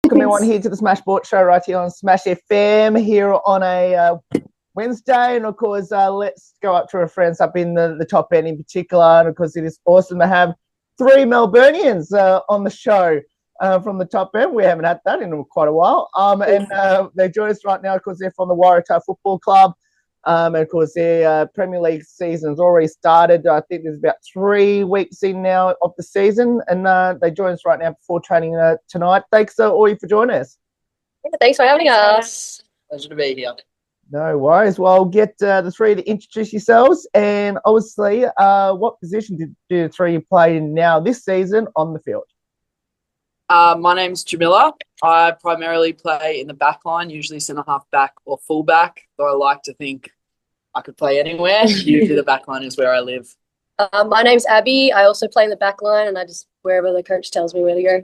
Welcome everyone here to the Smash Sport Show right here on Smash FM here on a Wednesday. And of course, let's go up to our friends up in the top end in particular. And of course, it is awesome to have three Melburnians on the show from the top end. We haven't had that in quite a while. And they join us right now because they're from the Waratah Football Club. And of course, their Premier League season's already started. I think there's about 3 weeks in now of the season, and they join us right now before training tonight. Thanks, all you for joining us. Yeah, thanks for having us. Pleasure to be here. No worries. Well, I'll get the three to introduce yourselves, and obviously, what position do the three play in now this season on the field? My name's Jamila. I primarily play in the back line, usually centre half back or full back, though I like to think I could play anywhere. Usually the back line is where I live. My name's Abby. I also play in the back line, and I just wherever the coach tells me where to go.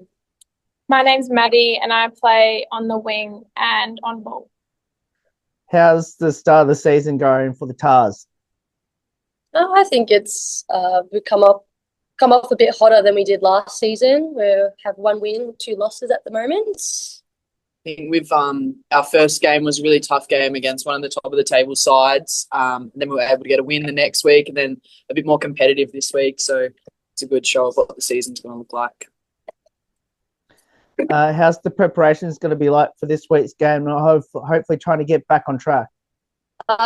My name's Maddie, and I play on the wing and on ball. How's the start of the season going for the Tars? Oh, I think it's we've come off a bit hotter than we did last season. We have 1 win, 2 losses at the moment. I think we've our first game was a really tough game against one of the top of the table sides. And then we were able to get a win the next week, and then a bit more competitive this week. So it's a good show of what the season's going to look like. How's the preparations going to be like for this week's game? And hopefully trying to get back on track.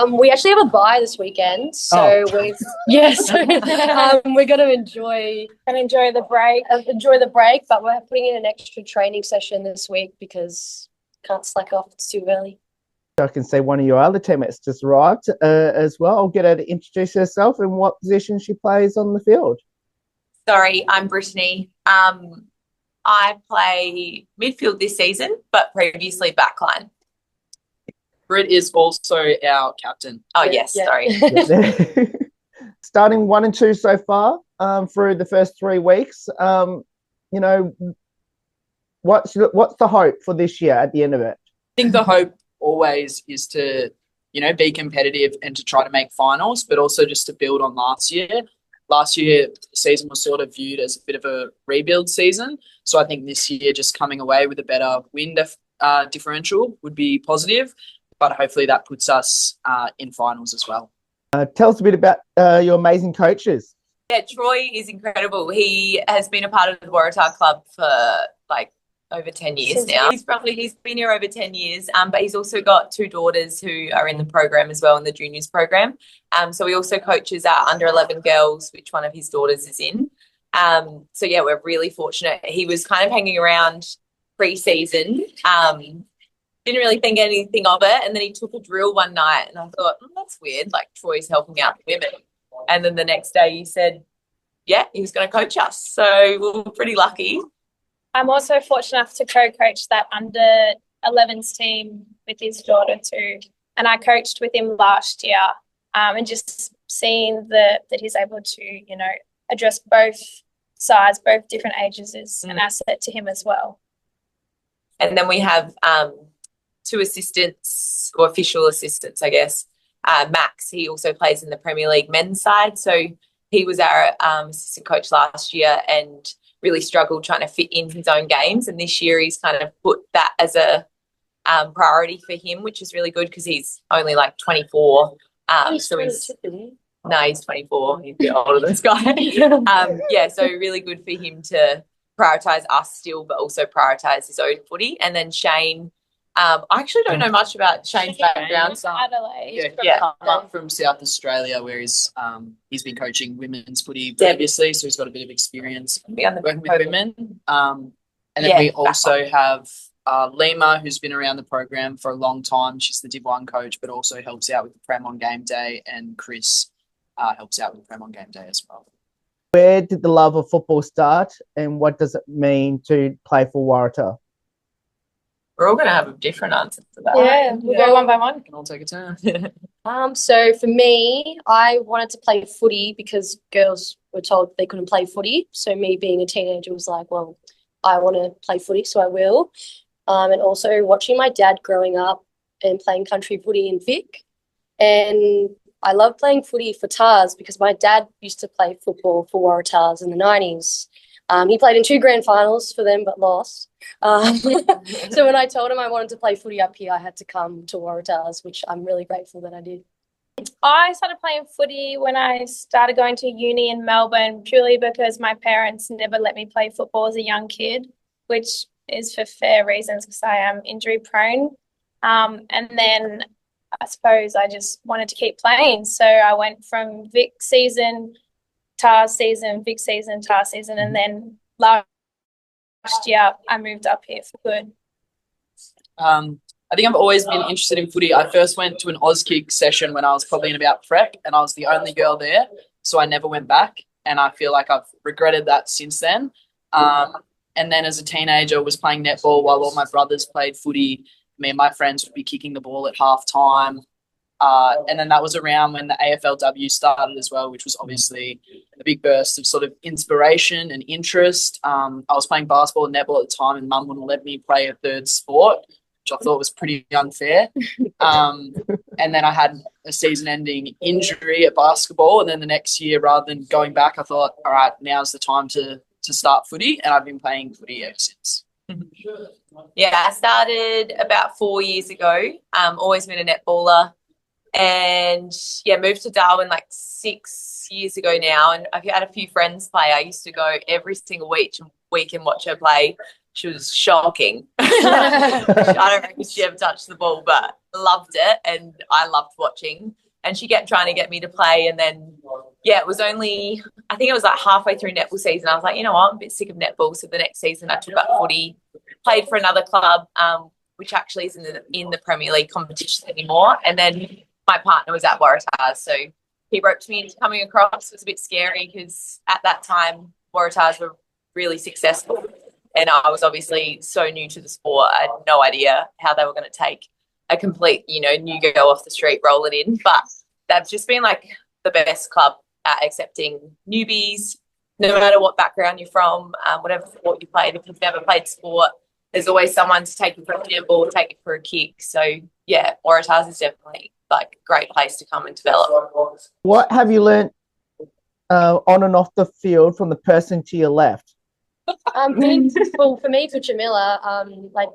We actually have a bye this weekend, so we're going to enjoy the break. Enjoy the break, but we're putting in an extra training session this week because can't slack off. It's too early. I can see one of your other teammates just arrived as well. I'll get her to introduce herself and what position she plays on the field. Sorry, I'm Brittany. I play midfield this season, but previously backline. Britt is also our captain. Oh, yes, sorry. Starting 1 and 2 so far through the first 3 weeks. You know, what's the hope for this year at the end of it? I think the hope always is to, be competitive and to try to make finals, but also just to build on last year. Last year, the season was sort of viewed as a bit of a rebuild season. So I think this year just coming away with a better win differential would be positive. But hopefully that puts us in finals as well. Tell us a bit about your amazing coaches. Yeah, Troy is incredible. He has been a part of the Waratah club for over 10 years now. He's been here over 10 years, but he's also got 2 daughters who are in the program as well, in the juniors program. So he also coaches our under 11 girls, which one of his daughters is in. So yeah, we're really fortunate. He was kind of hanging around pre-season. Didn't really think anything of it, and then he took a drill one night, and I thought, that's weird. Like Troy's helping out the women, and then the next day he said, yeah, he was going to coach us. So we were pretty lucky. I'm also fortunate enough to co-coach that under 11s team with his daughter too, and I coached with him last year. And just seeing that he's able to, address both sides, both different ages is an asset to him as well. And then we have 2 assistants or official assistants, I guess. Max, he also plays in the Premier League men's side. So he was our assistant coach last year and really struggled trying to fit in his own games. And this year he's kind of put that as a priority for him, which is really good because he's only 24. He's 24. He's a bit older than Sky. So really good for him to prioritise us still, but also prioritise his own footy. And then Shane, I actually don't know much about Shane's background. So Adelaide. Come up from South Australia, where he's been coaching women's footy previously, so he's got a bit of experience working with women. And then we also have Lima, who's been around the program for a long time. She's the Div 1 coach, but also helps out with the Prem on game day, and Chris helps out with the Prem on game day as well. Where did the love of football start, and what does it mean to play for Waratah? We're all going to have a different answer to that. Yeah, we'll go one by one. We can all take a turn. So for me, I wanted to play footy because girls were told they couldn't play footy. So me being a teenager was like, well, I want to play footy, so I will. And also watching my dad growing up and playing country footy in Vic. And I love playing footy for Tars because my dad used to play football for Waratahs in the 90s. He played in 2 grand finals for them, but lost. So when I told him I wanted to play footy up here, I had to come to Waratahs, which I'm really grateful that I did. I started playing footy when I started going to uni in Melbourne, purely because my parents never let me play football as a young kid, which is for fair reasons because I am injury prone. And then I suppose I just wanted to keep playing. So I went from Vic season, TAR season, Vic season, TAR season, and then last year I moved up here for good. I think I've always been interested in footy. I first went to an Auskick session when I was probably in about prep, and I was the only girl there, so I never went back, and I feel like I've regretted that since then. And then as a teenager, I was playing netball while all my brothers played footy. Me and my friends would be kicking the ball at half time. And then that was around when the AFLW started as well, which was obviously a big burst of sort of inspiration and interest. I was playing basketball and netball at the time, and Mum wouldn't let me play a third sport, which I thought was pretty unfair. And then I had a season-ending injury at basketball, and then the next year, rather than going back, I thought, all right, now's the time to start footy, and I've been playing footy ever since. Yeah, I started about 4 years ago. Always been a netballer, and moved to Darwin like 6 years ago now. And I've had a few friends play. I used to go every single week and watch her play. She was shocking. I don't reckon she ever touched the ball, but loved it, and I loved watching. And she kept trying to get me to play, and then it was only, I think it was like halfway through netball season. I was like, you know what, I'm a bit sick of netball. So the next season I took up footy, played for another club, which actually isn't in the Premier League competition anymore. And then my partner was at Waratah, so he roped me into coming across. It was a bit scary because at that time Waratahs were really successful, and I was obviously so new to the sport. I had no idea how they were going to take a complete, new girl off the street, roll it in. But they've just been like the best club at accepting newbies, no matter what background you're from, whatever sport you played. If you've never played sport, there's always someone to take you for a handball, take you for a kick. So Waratahs is definitely like a great place to come and develop. What have you learnt on and off the field from the person to your left? For me, for Jamila,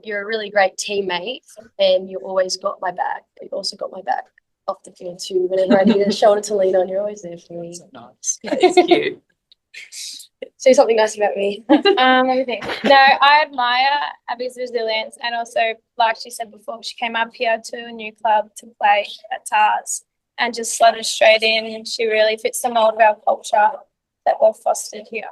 you're a really great teammate, and you always got my back. You also got my back off the field too. Whenever I needed a shoulder to lean on, you're always there for me. Nice. It's cute. Say something nice about me. Let me think. No, I admire Abby's resilience, and also, like she said before, she came up here to a new club to play at TARS and just slotted straight in, and she really fits the mold of our culture that we've fostered here.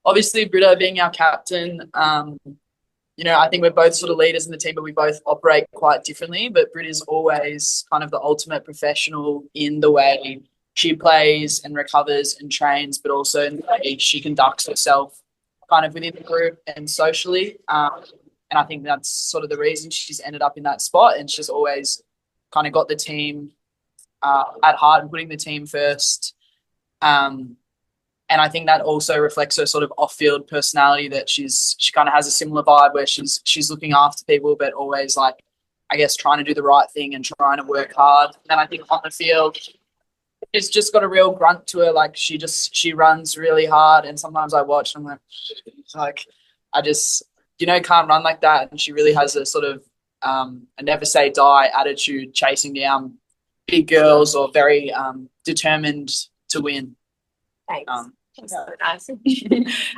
Obviously Britta being our captain, I think we're both sort of leaders in the team, but we both operate quite differently. But Britta's always kind of the ultimate professional in the way she plays and recovers and trains, but also in the way she conducts herself kind of within the group and socially. And I think that's sort of the reason she's ended up in that spot, and she's always kind of got the team at heart and putting the team first. And I think that also reflects her sort of off-field personality, that she kind of has a similar vibe where she's looking after people, but always like, I guess, trying to do the right thing and trying to work hard. And I think on the field, she's just got a real grunt to her. Like she runs really hard, and sometimes I watch and I'm like, I just, can't run like that. And she really has a sort of a never say die attitude, chasing down big girls or very determined to win. Thanks. That's so nice.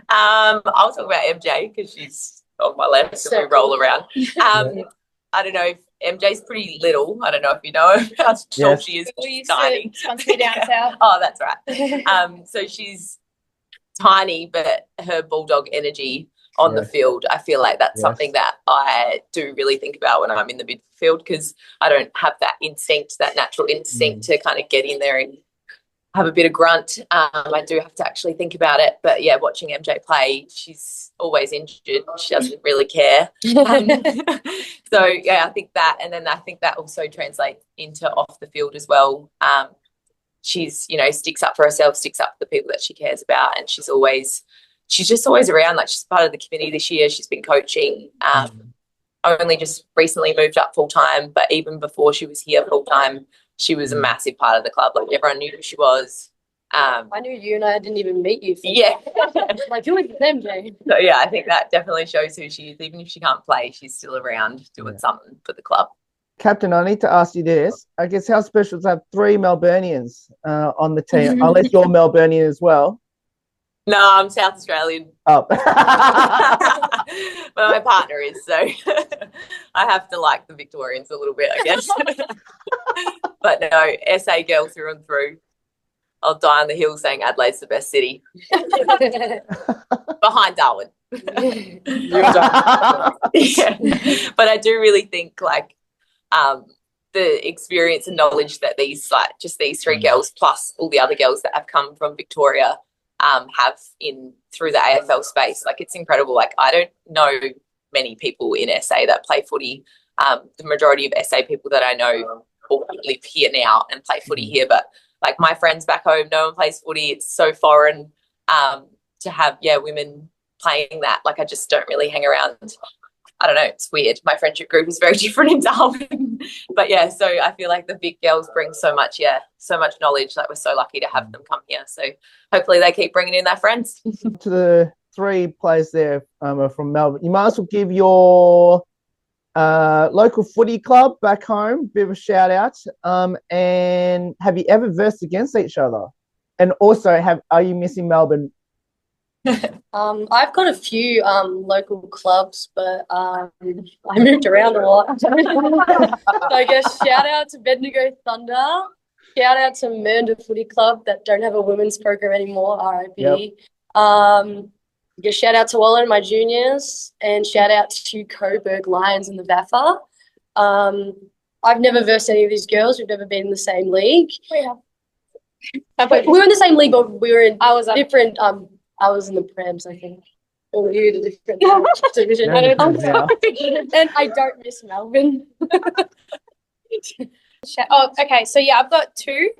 I'll talk about MJ because she's on my left, so we roll around. I don't know if MJ's pretty little. I don't know if you know how tall she is. She's tiny. Wants to be down south. Oh, that's right. So she's tiny, but her bulldog energy on the field, I feel like that's something that I do really think about when I'm in the midfield, because I don't have that instinct, that natural instinct to kind of get in there and have a bit of grunt. I do have to actually think about it. But watching MJ play, she's always injured. She doesn't really care. So I think that, and then I think that also translates into off the field as well. She's, sticks up for herself, sticks up for the people that she cares about, and she's just always around. Like, she's part of the committee this year. She's been coaching. Only just recently moved up full time, but even before she was here full time, she was a massive part of the club. Like, everyone knew who she was. I knew you and I didn't even meet you. Yeah. Like, you're with them, Jane. So yeah, I think that definitely shows who she is. Even if she can't play, she's still around doing something for the club. Captain, I need to ask you this. I guess how special to have 3 Melburnians on the team, unless you're Melburnian as well. No, I'm South Australian. Oh. But my partner is, so I have to like the Victorians a little bit, I guess. But no, SA girl through and through. I'll die on the hill saying Adelaide's the best city. Behind Darwin. Yeah. But I do really think like the experience and knowledge that these these 3 girls plus all the other girls that have come from Victoria have through the AFL space. Like, it's incredible. Like, I don't know many people in SA that play footy. The majority of SA people that I know all live here now and play footy here, but like my friends back home, no one plays footy. It's so foreign to have women playing that. Like, I just don't really hang around. I don't know, it's weird. My friendship group is very different in Darwin. But yeah, so I feel like the big girls bring so much knowledge. Like, we're so lucky to have them come here. So hopefully they keep bringing in their friends. To the 3 players there from Melbourne, you might as well give your local footy club back home a bit of a shout out. And have you ever versed against each other? And also, are you missing Melbourne? I've got a few local clubs, but I moved around a lot. So I guess shout out to Bendigo Thunder, shout out to Mernda Footy Club that don't have a women's program anymore, RIP. Yep. Just shout out to Wallen, my juniors, and shout out to Coburg Lions in the VAFA. I've never versed any of these girls. We've never been in the same league. We have. We were in the same league, but we were in different. I was in the Prams, I think. Or you in a different division. And I don't miss Melbourne. Okay. So yeah, I've got 2.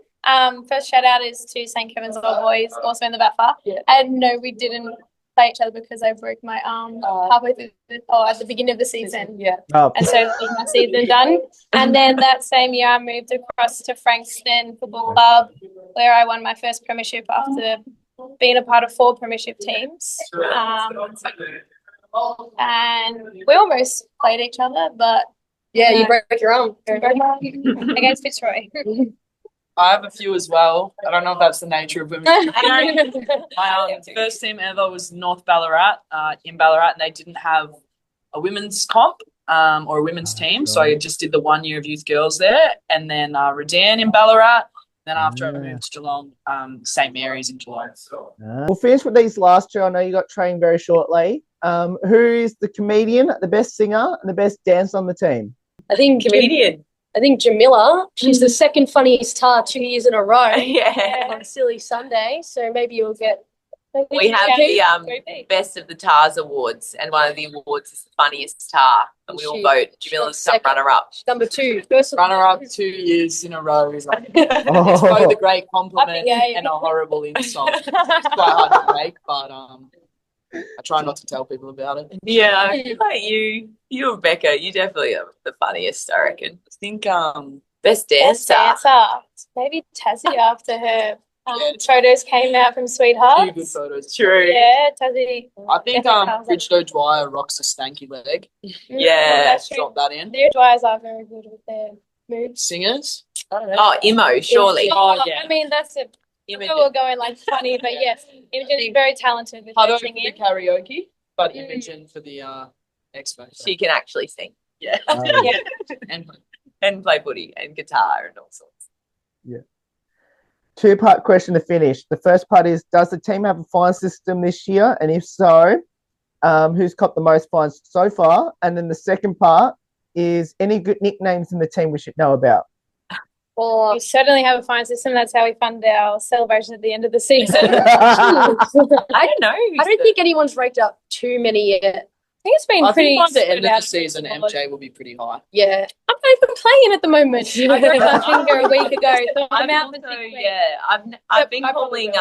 First shout out is to St. Kevin's Old Boys, also in the VAFA. Yeah. And no, we didn't play each other because I broke my arm halfway through at the beginning of the season. Yeah. And so my season done. And then that same year I moved across to Frankston Football Club, where I won my first premiership after being a part of 4 premiership teams. And we almost played each other, but you broke your arm against Fitzroy. I have a few as well. I don't know if that's the nature of women. My first team ever was North Ballarat in Ballarat, and they didn't have a women's comp or a women's team. So I just did the 1 year of youth girls there, and then Redan in Ballarat. Then after I moved to Geelong, St. Mary's in Geelong. We'll finish with these last 2. I know you got trained very shortly. Who is the comedian, the best singer, and the best dancer on the team? I think Jamila. She's the second funniest tar 2 years in a row. On Silly Sunday. So maybe you'll get. We have the Best of the Tars Awards, and one of the awards is the funniest tar, and we all vote. Jamila's runner-up. Number 2. Runner-up 2 years in a row is like it's both a great compliment and a horrible insult. It's quite hard to break, but I try not to tell people about it. Yeah, like you and Becca, you definitely are the funniest, I reckon. I think best dancer. Maybe Tassie after her photos came out from Sweethearts. 2 good photos. True. Yeah, Tassie. I think Bridgedo Dwyer rocks a stanky leg. Yeah. Drop that in. Their Dwyers are very good with their moves. Singers? I don't know. Oh, Imo, surely. I mean, that's it. We're going like funny, but yes, Imogen is very talented with her singing. For the karaoke, but Imogen for the X Factor. She can actually sing. Yeah. And play footy and guitar and all sorts. Yeah. 2-part question to finish. The first part is, does the team have a fine system this year? And if so, who's copped the most fines so far? And then the second part is, any good nicknames in the team we should know about? Well, we certainly have a fine system. That's how we fund our celebration at the end of the season. I don't know. I don't think anyone's raked up too many yet. think it's been I pretty. think by the end spread of out the season, across the board. MJ will be pretty high. Yeah. I'm not even playing at the moment. I broke my finger a week ago, so I'm out for 6 weeks. I've been calling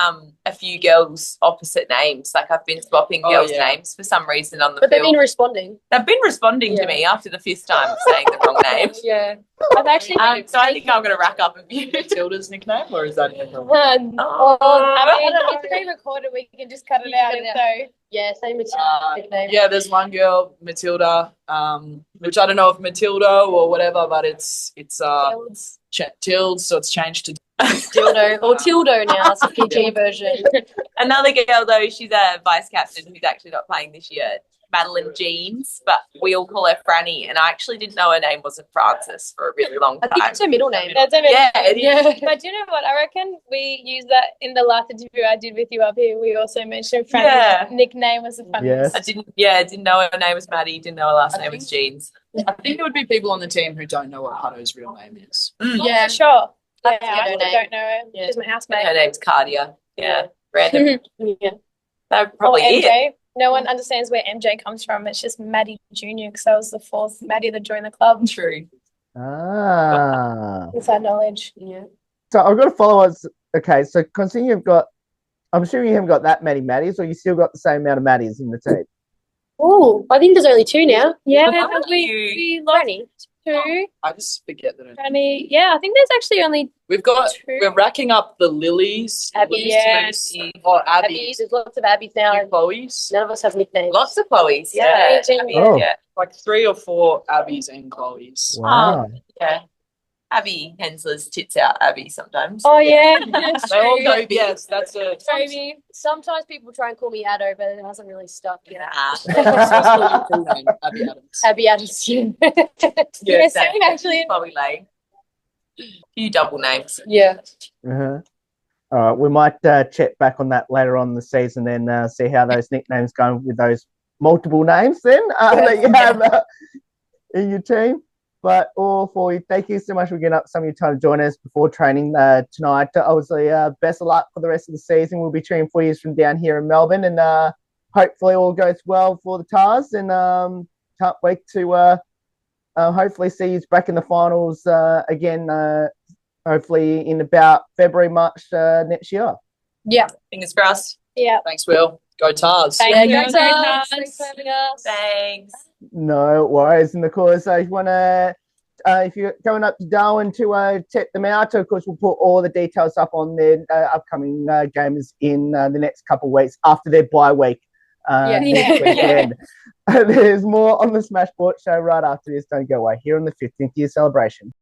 a few girls opposite names. Like I've been swapping girls' names for some reason on the But they've field. been responding. They've been responding to me after the 5th time saying the wrong name. Yeah. I've actually. So I think I'm going to rack up a few. Matilda's nickname, or is that I mean, it's pre-recorded. We can just cut it out. So Yeah, same as nickname. yeah, there's one girl, Matilda, which I don't know if Matilda or whatever, but it's Tilde, so it's changed to Dildo or Tildo now. It's a PG version. Another girl though, she's a vice captain who's actually not playing this year. Madeline Jeans, but we all call her Franny, and I actually didn't know her name wasn't Francis for a really long time. I think it's her middle name. that's a bit. Yeah, it is. But do you know what? I reckon we used that in the last interview I did with you up here. We also mentioned Franny's nickname was the funniest. Yes. I didn't know her name was Maddie, didn't know her last name was Jeans. I think there would be people on the team who don't know what Hutto's real name is. Yeah. For sure. Yeah, That's I her name. don't know her. Yeah. She's my housemate. Her name's Cardia. Yeah, random. Yeah. That's probably Or it. MJ. No one understands where MJ comes from. It's just Maddie Jr. because I was the 4th Maddie that joined the club. True. Ah. Inside knowledge. Yeah. So I've got to follow us. Okay, so considering you've got, I'm assuming you haven't got that many Maddies, or you still got the same amount of Maddies in the team. Oh, I think there's only 2 now. Yeah, What we lost Franny. 2. I just forget that. Franny. Yeah, I think there's actually only We're racking up the Lilies. Abby, Lilies, or Abby. Abby's. There's lots of Abby's now. Few Chloe's. None of us have nicknames. Lots of Chloe's. Yeah. Oh. Yeah. Like 3 or 4 Abby's and Chloe's. Wow. Yeah. Abby Hensler's tits out Abby sometimes. Oh yeah, that's They all true. go, yes, that's a. Maybe. Sometimes people try and call me Addo, but it hasn't really stuck. Yeah. Abby Adams. Abby Adams. Yeah, same actually. Chloe Lane. Few double names. Yeah. Uh-huh. All right, we might check back on that later on in the season and see how those nicknames go with those multiple names then that you have in your team. But all for you, thank you so much for getting up some of your time to join us before training tonight. Obviously, best of luck for the rest of the season. We'll be cheering for you from down here in Melbourne, and hopefully all goes well for the Tars. And can't wait to hopefully see you back in the finals again. Hopefully in about February, March next year. Yeah. Fingers crossed. Yeah. Thanks, Will. Go Tars. Thank you. Go Tars. Thanks for having us. Thanks. No worries. And of course, if you want to, if you're going up to Darwin to check them out, of course, we'll put all the details up on their upcoming games in the next couple of weeks after their bye week. Next weekend. There's more on the Smash Sports Show right after this. Don't go away here on the 15th year celebration.